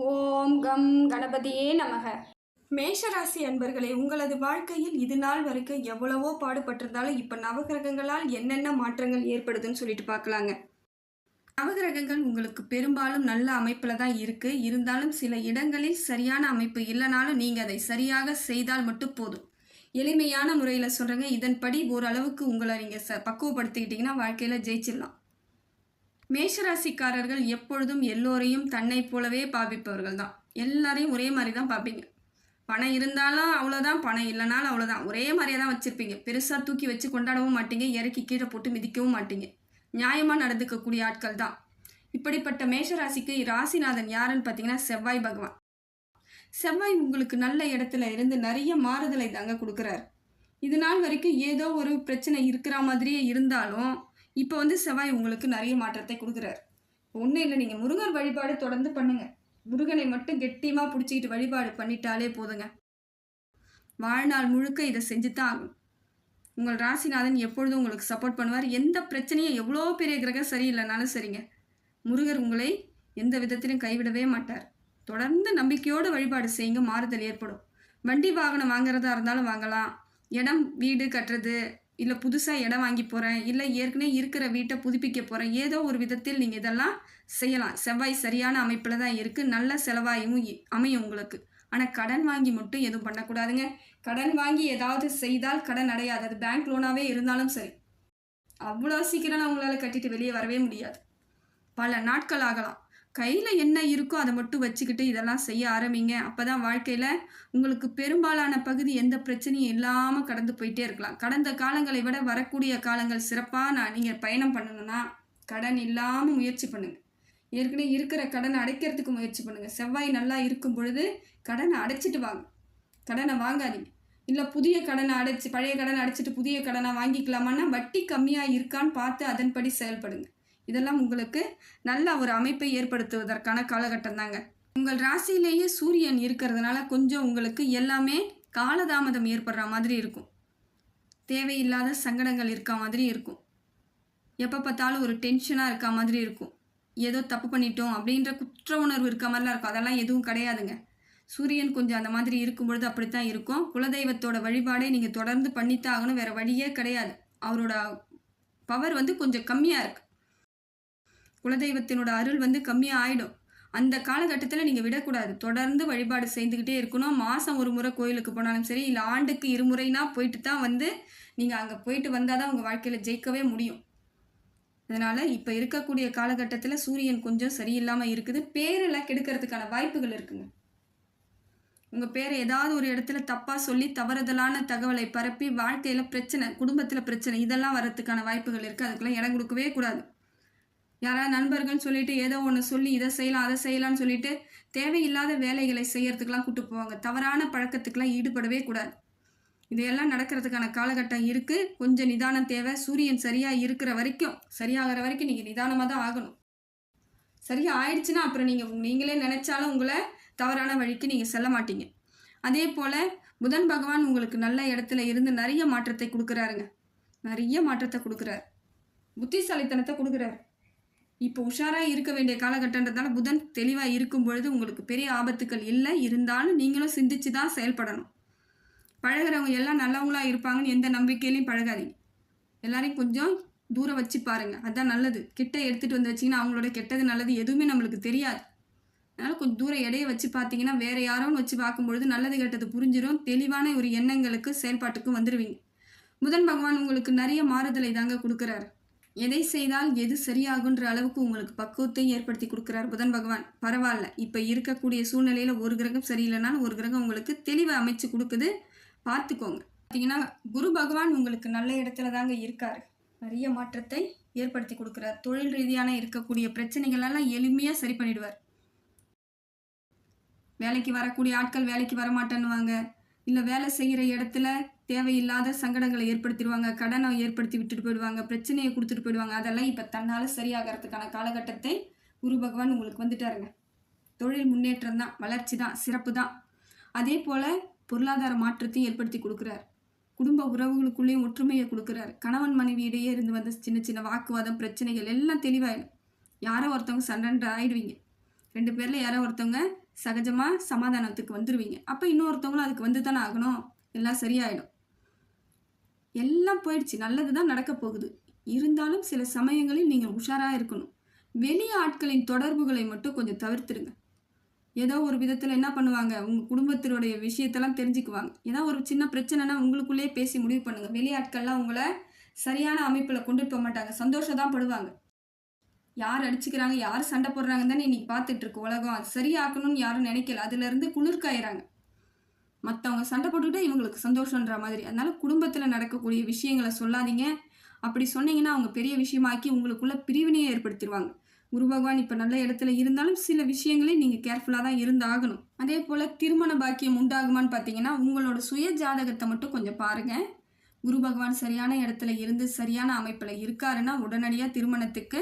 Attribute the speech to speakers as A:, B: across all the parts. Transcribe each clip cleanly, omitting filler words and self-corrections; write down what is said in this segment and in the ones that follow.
A: ஓம் come கணபதியே நமக.
B: மேஷராசி அன்பர்களே, உங்களது வாழ்க்கையில் இது நாள் வரைக்கும் எவ்வளவோ பாடுபட்டிருந்தாலும் இப்போ நவகிரகங்களால் என்னென்ன மாற்றங்கள் ஏற்படுதுன்னு சொல்லிட்டு பார்க்கலாங்க. நவகிரகங்கள் உங்களுக்கு பெரும்பாலும் நல்ல அமைப்பில் தான் இருக்குது. இருந்தாலும் சில இடங்களில் சரியான அமைப்பு இல்லைனாலும் நீங்கள் அதை சரியாக செய்தால் மட்டும் போதும். எளிமையான முறையில் சொல்கிறேங்க, இதன்படி ஓரளவுக்கு உங்களை நீங்கள் பக்குவப்படுத்திக்கிட்டிங்கன்னா வாழ்க்கையில் ஜெயிச்சிடலாம். மேஷராசிக்காரர்கள் எப்பொழுதும் எல்லோரையும் தன்னை போலவே பாவிப்பவர்கள் தான். எல்லாரையும் ஒரே மாதிரி தான் பார்ப்பீங்க. பணம் இருந்தாலும் அவ்வளோதான், பணம் இல்லைனாலும் அவ்வளோதான், ஒரே மாதிரியே தான் வச்சுருப்பீங்க. பெருசாக தூக்கி வச்சு கொண்டாடவும் மாட்டீங்க, இறக்கி கீழே போட்டு மிதிக்கவும் மாட்டீங்க. நியாயமாக நடந்துக்கக்கூடிய ஆட்கள் தான். இப்படிப்பட்ட மேஷராசிக்கு ராசிநாதன் யாருன்னு பார்த்தீங்கன்னா செவ்வாய் பகவான். செவ்வாய் உங்களுக்கு நல்ல இடத்துல இருந்து நிறைய மாறுதலை தாங்க கொடுக்குறாரு. இது நாள் வரைக்கும் ஏதோ ஒரு பிரச்சனை இருக்கிற மாதிரியே இருந்தாலும் இப்போ செவ்வாய் உங்களுக்கு நிறைய மாற்றத்தை கொடுக்குறாரு. ஒன்றும் இல்லை, நீங்கள் முருகர் வழிபாடு தொடர்ந்து பண்ணுங்க. முருகனை மட்டும் கெட்டியமாக பிடிச்சிக்கிட்டு வழிபாடு பண்ணிட்டாலே போதுங்க. வாழ்நாள் முழுக்க இதை செஞ்சு தான் ஆகும். உங்கள் ராசிநாதன் எப்பொழுதும் உங்களுக்கு சப்போர்ட் பண்ணுவார். எந்த பிரச்சனையும் எவ்வளோ பெரிய கிரகம் சரியில்லைனாலும் சரிங்க, முருகர் உங்களை எந்த விதத்திலும் கைவிடவே மாட்டார். தொடர்ந்து நம்பிக்கையோடு வழிபாடு செய்யுங்க, மாறுதல் ஏற்படும். வண்டி வாகனம் வாங்குறதா இருந்தாலும் வாங்கலாம். இடம் வீடு கட்டுறது, இல்லை புதுசாக இடம் வாங்கி போகிறேன், இல்லை ஏற்கனவே இருக்கிற வீட்டை புதுப்பிக்க போகிறேன், ஏதோ ஒரு விதத்தில் நீங்கள் இதெல்லாம் செய்யலாம். செவ்வாய் சரியான அமைப்பில் தான் இருக்குது. நல்ல செலவாயும் அமையும் உங்களுக்கு. ஆனால் கடன் வாங்கி மட்டும் எதுவும் பண்ணக்கூடாதுங்க. கடன் வாங்கி ஏதாவது செய்தால் கடன் அடையாது. அது பேங்க் லோனாகவே இருந்தாலும் சரி, அவ்வளோ சீக்கிரம் உங்களால் கட்டிட்டு வெளியே வரவே முடியாது. பல நாட்கள் ஆகலாம். கையில் என்ன இருக்கோ அதை மட்டும் வச்சுக்கிட்டு இதெல்லாம் செய்ய ஆரம்பிங்க. அப்போ தான் வாழ்க்கையில் உங்களுக்கு பெரும்பாலான பகுதி எந்த பிரச்சனையும் இல்லாமல் கடந்து போயிட்டே இருக்கலாம். கடந்த காலங்களை விட வரக்கூடிய காலங்கள் சிறப்பாக நீங்கள் பயணம் பண்ணணுன்னா கடன் இல்லாமல் முயற்சி பண்ணுங்கள். ஏற்கனவே இருக்கிற கடனை அடைக்கிறதுக்கு முயற்சி பண்ணுங்கள். செவ்வாய் நல்லா இருக்கும் பொழுது கடனை அடைச்சிட்டு வாங்க, கடனை வாங்காதீங்க. இல்லை புதிய கடனை அடைச்சி பழைய கடனை அடைச்சிட்டு புதிய கடனை வாங்கிக்கலாமான்னா வட்டி கம்மியாக இருக்கான்னு பார்த்து அதன்படி செயல்படுங்க. இதெல்லாம் உங்களுக்கு நல்ல ஒரு அமைப்பை ஏற்படுத்துவதற்கான காலகட்டம் தாங்க. உங்கள் ராசியிலேயே சூரியன் இருக்கிறதுனால கொஞ்சம் உங்களுக்கு எல்லாமே காலதாமதம் ஏற்படுற மாதிரி இருக்கும். தேவையில்லாத சங்கடங்கள் இருக்க மாதிரி இருக்கும். எப்போ பார்த்தாலும் ஒரு டென்ஷனாக இருக்க மாதிரி இருக்கும். ஏதோ தப்பு பண்ணிட்டோம் அப்படின்ற குற்ற உணர்வு இருக்க மாதிரிலாம் இருக்கும். அதெல்லாம் எதுவும் கிடையாதுங்க. சூரியன் கொஞ்சம் அந்த மாதிரி இருக்கும் பொழுது அப்படித்தான் இருக்கும். குலதெய்வத்தோட வழிபாடை நீங்கள் தொடர்ந்து பண்ணித்தான் ஆகணும், வேறு வழியே கிடையாது. அவரோட பவர் கொஞ்சம் கம்மியாக இருக்குது. குலதெய்வத்தினோட அருள் கம்மியாக ஆகிடும். அந்த காலகட்டத்தில் நீங்கள் விடக்கூடாது. தொடர்ந்து வழிபாடு செய்துக்கிட்டே இருக்கணும். மாதம் ஒரு முறை கோயிலுக்கு போனாலும் சரி, இல்லை ஆண்டுக்கு 2 முறைனா போயிட்டு தான் நீங்கள் அங்கே போயிட்டு வந்தால் தான் உங்கள் வாழ்க்கையில் ஜெயிக்கவே முடியும். அதனால் இப்போ இருக்கக்கூடிய காலகட்டத்தில் சூரியன் கொஞ்சம் சரியில்லாமல் இருக்குது. பேரெல்லாம் கெடுக்கிறதுக்கான வாய்ப்புகள் இருக்குங்க. உங்கள் பேரை ஏதாவது ஒரு இடத்துல தப்பாக சொல்லி தவறுதலான தகவலை பரப்பி வாழ்க்கையில் பிரச்சனை, குடும்பத்தில் பிரச்சனை, இதெல்லாம் வரத்துக்கான வாய்ப்புகள் இருக்குது. அதுக்கெல்லாம் இடம் கொடுக்கவே கூடாது. யாராவது நண்பர்கள்னு சொல்லிட்டு ஏதோ ஒன்று சொல்லி இதை செய்யலாம் அதை செய்யலாம்னு சொல்லிட்டு தேவையில்லாத வேலைகளை செய்யறதுக்கெல்லாம் கூட்டு போவாங்க. தவறான பழக்கத்துக்கெல்லாம் ஈடுபடவே கூடாது. இதையெல்லாம் நடக்கிறதுக்கான காலகட்டம் இருக்குது. கொஞ்சம் நிதானம் தேவை. சூரியன் சரியாக இருக்கிற வரைக்கும், சரியாகிற வரைக்கும் நீங்கள் நிதானமாக தான் ஆகணும். சரியாக ஆயிடுச்சுன்னா அப்புறம் நீங்களே நினச்சாலும் உங்களை தவறான வழிக்கு நீங்கள் செல்ல மாட்டீங்க. அதே போல் புதன் பகவான் உங்களுக்கு நல்ல இடத்துல இருந்து நிறைய மாற்றத்தை கொடுக்குறாருங்க. நிறைய மாற்றத்தை கொடுக்குறாரு. புத்திசாலித்தனத்தை கொடுக்குறாரு. இப்போ உஷாராக இருக்க வேண்டிய காலகட்டன்றதால புதன் தெளிவாக இருக்கும் பொழுது உங்களுக்கு பெரிய ஆபத்துக்கள் இல்லை. இருந்தாலும் நீங்களும் சிந்திச்சு தான் செயல்படணும். பழகிறவங்க எல்லாம் நல்லவங்களாக இருப்பாங்கன்னு எந்த நம்பிக்கையிலையும் பழகாதீங்க. எல்லாரையும் கொஞ்சம் தூரம் வச்சு பாருங்கள், அதுதான் நல்லது. கிட்ட எடுத்துகிட்டு வந்து வச்சிங்கன்னா அவங்களோட கெட்டது நல்லது எதுவுமே நம்மளுக்கு தெரியாது. அதனால் கொஞ்சம் தூரம் இடையை வச்சு பார்த்தீங்கன்னா வேறு யாரோன்னு வச்சு பார்க்கும்பொழுது நல்லது கெட்டது புரிஞ்சிடும். தெளிவான ஒரு எண்ணங்களுக்கு செயல்பாட்டுக்கு வந்துடுவீங்க. புதன் பகவான் உங்களுக்கு நிறைய மாறுதலை தாங்க கொடுக்குறாரு. எதை செய்தால் எது சரியாகுன்ற அளவுக்கு உங்களுக்கு பக்குவத்தை ஏற்படுத்தி கொடுக்குறார் புதன் பகவான். பரவாயில்ல, இப்போ இருக்கக்கூடிய சூழ்நிலையில் ஒரு கிரகம் சரியில்லைனாலும் ஒரு கிரகம் உங்களுக்கு தெளிவை அமைச்சு கொடுக்குது, பார்த்துக்கோங்க. பார்த்தீங்கன்னா குரு பகவான் உங்களுக்கு நல்ல இடத்துல தாங்க இருக்கார். நிறைய மாற்றத்தை ஏற்படுத்தி கொடுக்குறார். தொழில் ரீதியான இருக்கக்கூடிய பிரச்சனைகளெல்லாம் எளிமையாக சரி பண்ணிடுவார். வேலைக்கு வரக்கூடிய ஆட்கள் வேலைக்கு வரமாட்டேன்னுவாங்க, இல்லை வேலை செய்கிற இடத்துல தேவையில்லாத சங்கடங்களை ஏற்படுத்திடுவாங்க, கடனை ஏற்படுத்தி விட்டுட்டு போயிடுவாங்க, பிரச்சனையை கொடுத்துட்டு போயிடுவாங்க. அதெல்லாம் இப்போ தன்னால் சரியாகிறதுக்கான காலகட்டத்தை குரு பகவான் உங்களுக்கு வந்துட்டாருங்க. தொழில் முன்னேற்றம் தான், வளர்ச்சி தான், சிறப்பு தான். அதே போல் பொருளாதார மாற்றத்தையும் ஏற்படுத்தி கொடுக்குறார். குடும்ப உறவுகளுக்குள்ளேயும் ஒற்றுமையை கொடுக்குறாரு. கணவன் மனைவியிடையே இருந்து வந்த சின்ன சின்ன வாக்குவாதம் பிரச்சனைகள் எல்லாம் தெளிவாயிடும். யாரோ ஒருத்தவங்க சண்டை ஆயிடுவீங்க. 2 பேரில் யாரோ ஒருத்தவங்க சகஜமாக சமாதானத்துக்கு வந்துடுவீங்க. அப்போ இன்னொருத்தவங்களும் அதுக்கு வந்து தானே ஆகணும். எல்லாம் சரியாயிடும். எல்லாம் போயிடுச்சு, நல்லது தான் நடக்க போகுது. இருந்தாலும் சில சமயங்களில் நீங்கள் உஷாராக இருக்கணும். வெளி ஆட்களின் தொடர்புகளை மட்டும் கொஞ்சம் தவிர்த்துடுங்க. ஏதோ ஒரு விதத்தில் என்ன பண்ணுவாங்க, உங்கள் குடும்பத்தினுடைய விஷயத்தெல்லாம் தெரிஞ்சுக்குவாங்க. ஏதோ ஒரு சின்ன பிரச்சனைனா உங்களுக்குள்ளேயே பேசி முடிவு பண்ணுங்கள். வெளி ஆட்கள்லாம் உங்களை சரியான அமைப்பில் கொண்டுட்டு போக மாட்டாங்க, சந்தோஷம் தான் படுவாங்க. யார் அடிச்சுக்கிறாங்க, யார் சண்டை போடுறாங்கன்னு தானே இன்றைக்கி பார்த்துட்ருக்கு உலகம். அது சரியாக்கணும்னு யாரும் நினைக்கல. அதுலேருந்து குளிர்காயிறாங்க. மற்றவங்க சண்டை போட்டுக்கிட்டே இவங்களுக்கு சந்தோஷன்ற மாதிரி. அதனால் குடும்பத்தில் நடக்கக்கூடிய விஷயங்களை சொல்லாதீங்க. அப்படி சொன்னீங்கன்னா அவங்க பெரிய விஷயமாக்கி உங்களுக்குள்ள பிரிவினையை ஏற்படுத்திடுவாங்க. குரு பகவான் இப்போ நல்ல இடத்துல இருந்தாலும் சில விஷயங்களே நீங்கள் கேர்ஃபுல்லாக தான் இருந்தாகணும். அதே போல் திருமண பாக்கியம் உண்டாகுமான்னு பார்த்தீங்கன்னா உங்களோட சுய ஜாதகத்தை மட்டும் கொஞ்சம் பாருங்கள். குரு பகவான் சரியான இடத்துல இருந்து சரியான அமைப்பில் இருக்காருன்னா உடனடியாக திருமணத்துக்கு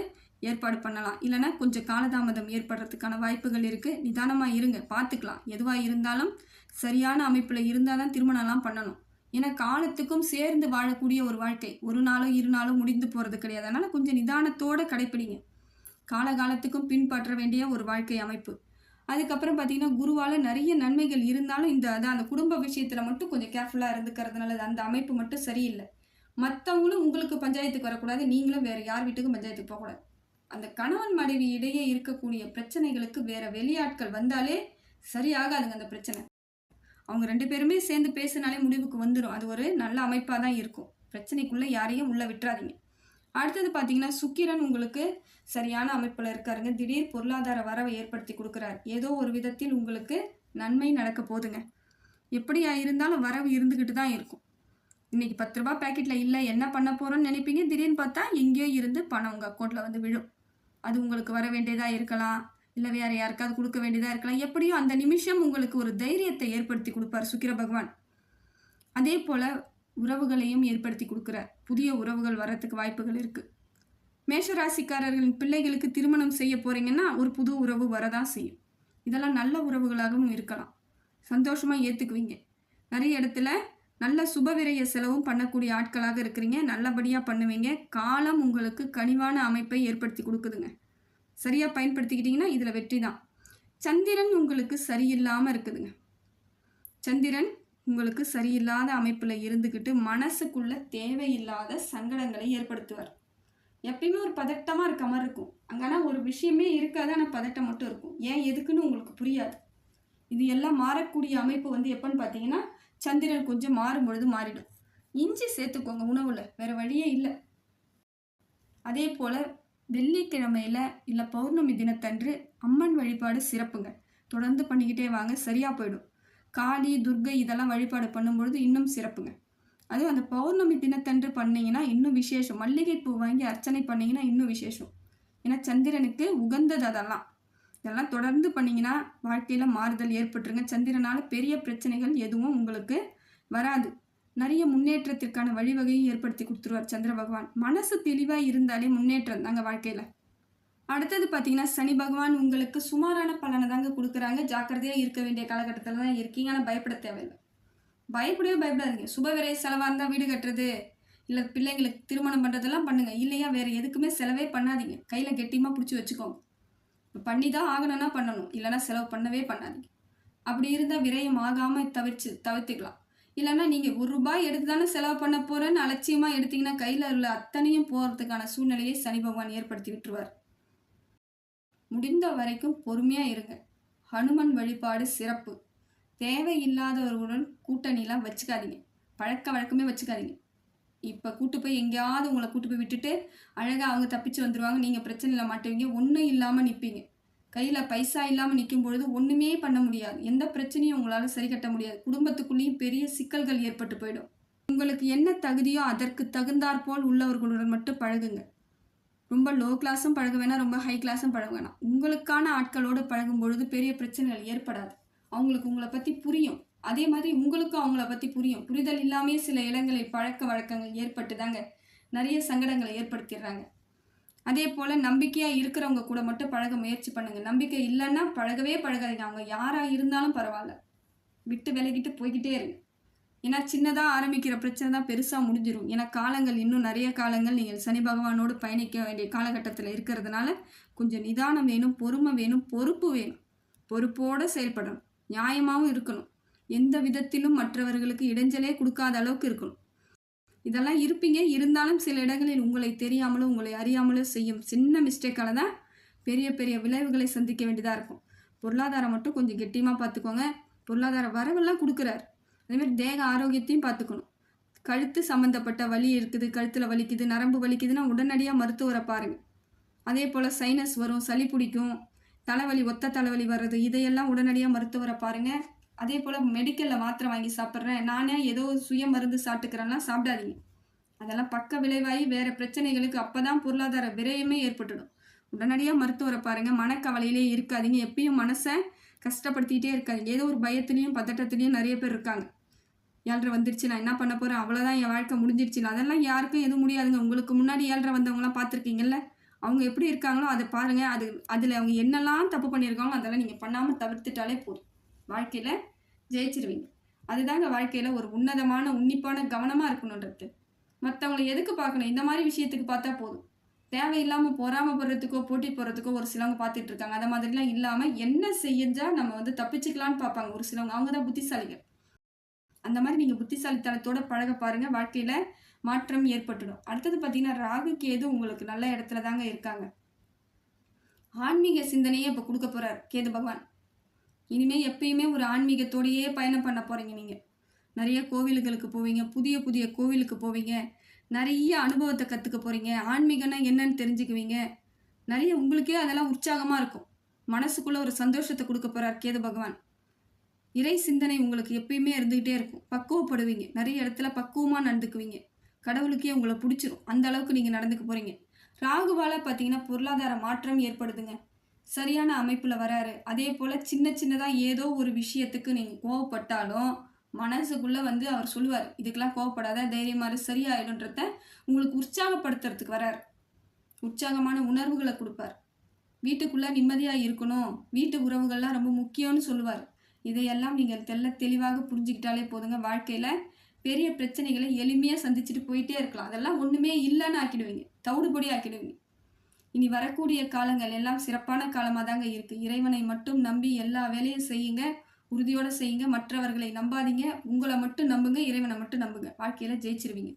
B: ஏற்பாடு பண்ணலாம். இல்லைன்னா கொஞ்சம் காலதாமதம் ஏற்படுறதுக்கான வாய்ப்புகள் இருக்குது. நிதானமாக இருங்க, பார்த்துக்கலாம். எதுவாக இருந்தாலும் சரியான அமைப்பில் இருந்தால் தான் திருமணம்லாம் பண்ணணும். ஏன்னா காலத்துக்கும் சேர்ந்து வாழக்கூடிய ஒரு வாழ்க்கை. ஒரு நாளோ 2 நாளோ முடிந்து போகிறது கிடையாது. அதனால் கொஞ்சம் நிதானத்தோடு கடைப்பிடிங்க. காலகாலத்துக்கும் பின்பற்ற வேண்டிய ஒரு வாழ்க்கை அமைப்பு. அதுக்கப்புறம் பார்த்தீங்கன்னா குருவால் நிறைய நன்மைகள் இருந்தாலும் அந்த குடும்ப விஷயத்தில் மட்டும் கொஞ்சம் கேர்ஃபுல்லாக இருந்துக்கிறதுனால அந்த அமைப்பு மட்டும் சரியில்லை. மற்றவங்களும் உங்களுக்கு பஞ்சாயத்துக்கு வரக்கூடாது, நீங்களும் வேறு யார் வீட்டுக்கும் பஞ்சாயத்துக்கு போகக்கூடாது. அந்த கணவன் மனைவி இடையே இருக்கக்கூடிய பிரச்சனைகளுக்கு வேறு வெளியாட்கள் வந்தாலே சரியாகாதுங்க அந்த பிரச்சனை. அவங்க 2 பேருமே சேர்ந்து பேசினாலே முடிவுக்கு வந்துடும். அது ஒரு நல்ல அமைப்பாக தான் இருக்கும். பிரச்சனைக்குள்ளே யாரையும் உள்ளே விட்டுறாதீங்க. அடுத்தது பார்த்தீங்கன்னா சுக்கிரன் உங்களுக்கு சரியான அமைப்பில் இருக்காருங்க. திடீர் பொருளாதார வரவை ஏற்படுத்தி கொடுக்குறாரு. ஏதோ ஒரு விதத்தில் உங்களுக்கு நன்மை நடக்க போதுங்க. எப்படியா இருந்தாலும் வரவு இருந்துக்கிட்டு தான் இருக்கும். இன்றைக்கி 10 ரூபா பேக்கெட்டில் இல்லை, என்ன பண்ண போகிறோன்னு நினைப்பீங்க. திடீர்னு பார்த்தா எங்கேயோ இருந்து பணம் உங்கள் அக்கௌண்ட்டில் வந்து விழும். அது உங்களுக்கு வர வேண்டியதாக இருக்கலாம், இல்லை வேறு யாருக்காவது கொடுக்க வேண்டியதாக இருக்கலாம். எப்படியோ அந்த நிமிஷம் உங்களுக்கு ஒரு தைரியத்தை ஏற்படுத்தி கொடுப்பார் சுக்கிர பகவான். அதே போல் உறவுகளையும் ஏற்படுத்தி கொடுக்குறார். புதிய உறவுகள் வரத்துக்கு வாய்ப்புகள் இருக்குது. மேஷராசிக்காரர்களின் பிள்ளைகளுக்கு திருமணம் செய்ய போகிறீங்கன்னா ஒரு புது உறவு வரதான் செய்யும். இதெல்லாம் நல்ல உறவுகளாகவும் இருக்கலாம். சந்தோஷமாக ஏற்றுக்குவீங்க. நிறைய இடத்துல நல்ல சுபவிரய செலவும் பண்ணக்கூடிய ஆட்களாக இருக்கிறீங்க. நல்லபடியாக பண்ணுவீங்க. காலம் உங்களுக்கு கனிவான அமைப்பை ஏற்படுத்தி கொடுக்குதுங்க. சரியாக பயன்படுத்திக்கிட்டிங்கன்னா இதில் வெற்றி தான். சந்திரன் உங்களுக்கு சரியில்லாமல் இருக்குதுங்க. சந்திரன் உங்களுக்கு சரியில்லாத அமைப்பில் இருந்துக்கிட்டு மனசுக்குள்ள தேவையில்லாத சங்கடங்களை ஏற்படுத்துவார். எப்பயுமே ஒரு பதட்டமாக இருக்க மாதிரி இருக்கும். அங்கன்னா ஒரு விஷயமே இருக்காது, ஆனால் பதட்டம் மட்டும் இருக்கும். ஏன் எதுக்குன்னு உங்களுக்கு புரியாது. இது எல்லாம் மாறக்கூடிய அமைப்பு எப்போன்னு பார்த்தீங்கன்னா சந்திரன் கொஞ்சம் மாறும்பொழுது மாறிடும். இஞ்சி சேர்த்துக்கோங்க உணவில், வேறு வழியே இல்லை. அதே போல் வெள்ளிக்கிழமையில் இல்லை பௌர்ணமி தினத்தன்று அம்மன் வழிபாடு சிறப்புங்க. தொடர்ந்து பண்ணிக்கிட்டே வாங்க, சரியாக போயிடும். காளி, துர்கை இதெல்லாம் வழிபாடு பண்ணும்பொழுது இன்னும் சிறப்புங்க. அதுவும் அந்த பௌர்ணமி தினத்தன்று பண்ணிங்கன்னா இன்னும் விசேஷம். மல்லிகைப்பூ வாங்கி அர்ச்சனை பண்ணிங்கன்னா இன்னும் விசேஷம். ஏன்னா சந்திரனுக்கு உகந்தது அதெல்லாம். இதெல்லாம் தொடர்ந்து பண்ணிங்கன்னா வாழ்க்கையில் மாறுதல் ஏற்பட்டுருங்க. சந்திரனால் பெரிய பிரச்சனைகள் எதுவும் உங்களுக்கு வராது. நிறைய முன்னேற்றத்திற்கான வழிவகையை ஏற்படுத்தி கொடுத்துருவார் சந்திர பகவான். மனசு தெளிவாக இருந்தாலே முன்னேற்றம் தாங்க வாழ்க்கையில். அடுத்தது பார்த்தீங்கன்னா சனி பகவான் உங்களுக்கு சுமாரான பலனை தாங்க கொடுக்குறாங்க. ஜாக்கிரதையாக இருக்க வேண்டிய காலகட்டத்தில் தான் இருக்கீங்க. ஆனால் பயப்பட தேவையில்லை. பயப்படவே பயப்படாதீங்க. சுபவிரய செலவாக இருந்தால் வீடு கட்டுறது இல்லை பிள்ளைங்களுக்கு திருமணம் பண்ணுறதெல்லாம் பண்ணுங்கள். இல்லையா வேறு எதுக்குமே செலவே பண்ணாதீங்க. கையில் கெட்டியமாக பிடிச்சி வச்சுக்கோங்க. பண்ணி தான் ஆகணும்னா பண்ணணும், இல்லைனா செலவு பண்ணவே பண்ணாதீங்க. அப்படி இருந்தால் விரயம் ஆகாமல் தவிர்த்துக்கலாம். இல்லைன்னா நீங்கள் ₹1 எடுத்து தானே செலவு பண்ண போகிறேன்னு அலட்சியமாக எடுத்திங்கன்னா கையில் உள்ள அத்தனையும் போகிறதுக்கான சூழ்நிலையை சனி பகவான் ஏற்படுத்தி விட்டுருவார். முடிந்த வரைக்கும் பொறுமையாக இருங்க. ஹனுமன் வழிபாடு சிறப்பு. தேவையில்லாதவர்களுடன் கூட்டணிலாம் வச்சுக்காதீங்க. பழக்க வழக்கமே வச்சுக்காதீங்க. இப்போ கூட்டு போய் எங்கேயாவது உங்களை கூட்டு போய் விட்டுட்டு அழகாக அவங்க தப்பிச்சு வந்துடுவாங்க. நீங்கள் பிரச்சனையில் மாட்டுவீங்க. ஒன்றும் இல்லாமல் நிற்பீங்க. கையில் பைசா இல்லாமல் நிற்கும் பொழுது ஒன்றுமே பண்ண முடியாது. எந்த பிரச்சனையும் உங்களால் சரி கட்ட முடியாது. குடும்பத்துக்குள்ளேயும் பெரிய சிக்கல்கள் ஏற்பட்டு போயிடும். உங்களுக்கு என்ன தகுதியோ அதற்கு தகுந்தாற்போல் உள்ளவர்களுடன் மட்டும் பழகுங்க. ரொம்ப லோ கிளாஸும் பழக வேணாம், ரொம்ப ஹை கிளாஸும் பழக வேணாம். உங்களுக்கான ஆட்களோடு பழகும் பொழுது பெரிய பிரச்சனைகள் ஏற்படாது. அவங்களுக்கு உங்களை பற்றி புரியும். அதே மாதிரி உங்களுக்கும் அவங்கள பற்றி புரியும். புரிதல் இல்லாமல் சில இடங்களில் பழக்க வழக்கங்கள் ஏற்பட்டு தாங்க நிறைய சங்கடங்களை ஏற்படுத்திடுறாங்க. அதே போல் நம்பிக்கையாக இருக்கிறவங்க கூட மட்டும் பழக முயற்சி பண்ணுங்கள். நம்பிக்கை இல்லைன்னா பழகவே பழகாதீங்க. அவங்க யாராக இருந்தாலும் பரவாயில்ல, விட்டு விலகிட்டு போய்கிட்டே இருங்க. ஏன்னா சின்னதாக ஆரம்பிக்கிற பிரச்சனை தான் பெருசாக முடிஞ்சிடும். ஏன்னா காலங்கள் இன்னும் நிறைய காலங்கள் நீங்கள் சனி பகவானோடு பயணிக்க வேண்டிய காலகட்டத்தில் இருக்கிறதுனால கொஞ்சம் நிதானம் வேணும், பொறுமை வேணும், பொறுப்பு வேணும். பொறுப்போடு செயல்படணும், நியாயமாகவும் இருக்கணும், எந்த விதத்திலும் மற்றவர்களுக்கு இடைஞ்சலே கொடுக்காத அளவுக்கு இருக்கணும். இதெல்லாம் இருப்பீங்க. இருந்தாலும் சில இடங்களில் உங்களை தெரியாமலோ உங்களை அறியாமலோ செய்யும் சின்ன மிஸ்டேக்கால தான் பெரிய பெரிய விளைவுகளை சந்திக்க வேண்டியதாக இருக்கும். பொருளாதாரம் மட்டும் கொஞ்சம் கெட்டியமாக பார்த்துக்கோங்க. பொருளாதார வரவெல்லாம் கொடுக்குறாரு. அதேமாதிரி தேக ஆரோக்கியத்தையும் பார்த்துக்கணும். கழுத்து சம்மந்தப்பட்ட வலி இருக்குது, கழுத்தில் வலிக்குது, நரம்பு வலிக்குதுன்னா உடனடியாக மருத்துவரை பாருங்கள். அதே போல் சைனஸ் வரும், சளி பிடிக்கும், தலைவலி, ஒத்த தலைவலி வர்றது, இதையெல்லாம் உடனடியாக மருத்துவரை பாருங்கள். அதே போல் மெடிக்கலில் மாத்திரை வாங்கி சாப்பிட்றேன், நானே ஏதோ சுய மருந்து சாப்பிட்டுக்கிறேன்னா சாப்பிடாதீங்க. அதெல்லாம் பக்க விளைவாகி வேறு பிரச்சனைகளுக்கு அப்போ தான் பொருளாதார விரயமே ஏற்பட்டுடும். உடனடியாக மருத்துவரை பாருங்கள். மனக்கவலையிலே இருக்காதீங்க. எப்பயும் மனசை கஷ்டப்படுத்திக்கிட்டே இருக்காதீங்க. ஏதோ ஒரு பயத்துலேயும் பதட்டத்துலேயும் நிறைய பேர் இருக்காங்க. 7:30 வந்துருச்சு, நான் என்ன பண்ண போகிறேன், அவ்வளோதான், என் வாழ்க்கை முடிஞ்சிருச்சு. அதெல்லாம் யாருக்கும் எதுவும் முடியாதுங்க. உங்களுக்கு முன்னாடி 7:30 வந்தவங்களாம் பார்த்துருக்கீங்கல்ல, அவங்க எப்படி இருக்காங்களோ அதை பாருங்கள். அதில் அவங்க என்னெல்லாம் தப்பு பண்ணியிருக்காங்களோ அதெல்லாம் நீங்கள் பண்ணாமல் தவிர்த்துட்டாலே போதும். வாழ்க்கையில் ஜெயிச்சிருவீங்க. அதுதாங்க வாழ்க்கையில் ஒரு உன்னதமான உன்னிப்பான கவனமாக இருக்கணுன்றது. மற்றவங்களை எதுக்கு பார்க்கணும், இந்த மாதிரி விஷயத்துக்கு பார்த்தா போதும். தேவையில்லாமல் பொறாமப்படுறதுக்கோ போட்டி போடுறதுக்கோ ஒரு சிலவங்க பார்த்துட்டு இருக்காங்க. அதை மாதிரிலாம் இல்லாமல் என்ன செஞ்சால் நம்ம தப்பிச்சுக்கலான்னு பார்ப்பாங்க ஒரு சிலவங்க. அவங்க தான் புத்திசாலிகள். அந்த மாதிரி நீங்கள் புத்திசாலித்தனத்தோட பழக பாருங்கள். வாழ்க்கையில் மாற்றம் ஏற்பட்டுடும். அடுத்தது பார்த்தீங்கன்னா, ராகு கேது உங்களுக்கு நல்ல இடத்துல தாங்க இருக்காங்க. ஆன்மீக சிந்தனையே இப்போ கொடுக்க போகிறார் கேது பகவான். இனிமேல் எப்பயுமே ஒரு ஆன்மீகத்தோடையே பயணம் பண்ண போகிறீங்க. நீங்கள் நிறைய கோவில்களுக்கு போவீங்க, புதிய புதிய கோவிலுக்கு போவீங்க, நிறைய அனுபவத்தை கற்றுக்க போகிறீங்க. ஆன்மீகம்னா என்னன்னு தெரிஞ்சுக்குவீங்க. நிறைய உங்களுக்கே அதெல்லாம் உற்சாகமாக இருக்கும். மனசுக்குள்ளே ஒரு சந்தோஷத்தை கொடுக்க போகிறார் கேது பகவான். இறை சிந்தனை உங்களுக்கு எப்பயுமே இருந்துக்கிட்டே இருக்கும். பக்குவப்படுவீங்க. நிறைய இடத்துல பக்குவமாக நடந்துக்குவீங்க. கடவுளுக்கே உங்களை பிடிச்சிரும். அந்த அளவுக்கு நீங்கள் நடந்துக்க போகிறீங்க. ராகுவால் பார்த்தீங்கன்னா பொருளாதார மாற்றம் ஏற்படுதுங்க. சரியான அமைப்பில் வராரு. அதே போல் சின்ன சின்னதாக ஏதோ ஒரு விஷயத்துக்கு நீங்கள் கோவப்பட்டாலும் மனசுக்குள்ளே அவர் சொல்லுவார், இதுக்கெல்லாம் கோவப்படாத, தைரியமாக சரியாயிடும்ன்றத உங்களுக்கு உற்சாகப்படுத்துறதுக்கு வராரு. உற்சாகமான உணர்வுகளை கொடுப்பார். வீட்டுக்குள்ளே நிம்மதியாக இருக்கணும், வீட்டு உறவுகள்லாம் ரொம்ப முக்கியம்னு சொல்லுவார். இதையெல்லாம் நீங்கள் தெளிவாக புரிஞ்சுக்கிட்டாலே போதுங்க. வாழ்க்கையில் பெரிய பிரச்சனைகளை எளிமையாக சந்திச்சுட்டு போயிட்டே இருக்கலாம். அதெல்லாம் ஒன்றுமே இல்லைன்னு ஆக்கிடுவீங்க, தவிடுபடி ஆக்கிடுவீங்க. இனி வரக்கூடிய காலங்கள் எல்லாம் சிறப்பான காலமாக தாங்க இருக்குது. இறைவனை மட்டும் நம்பி எல்லா வேலையும் செய்யுங்க, உறுதியோடு செய்யுங்க. மற்றவர்களை நம்பாதீங்க, உங்களை மட்டும் நம்புங்க, இறைவனை மட்டும் நம்புங்க. வாழ்க்கையில் ஜெயிச்சிருவீங்க.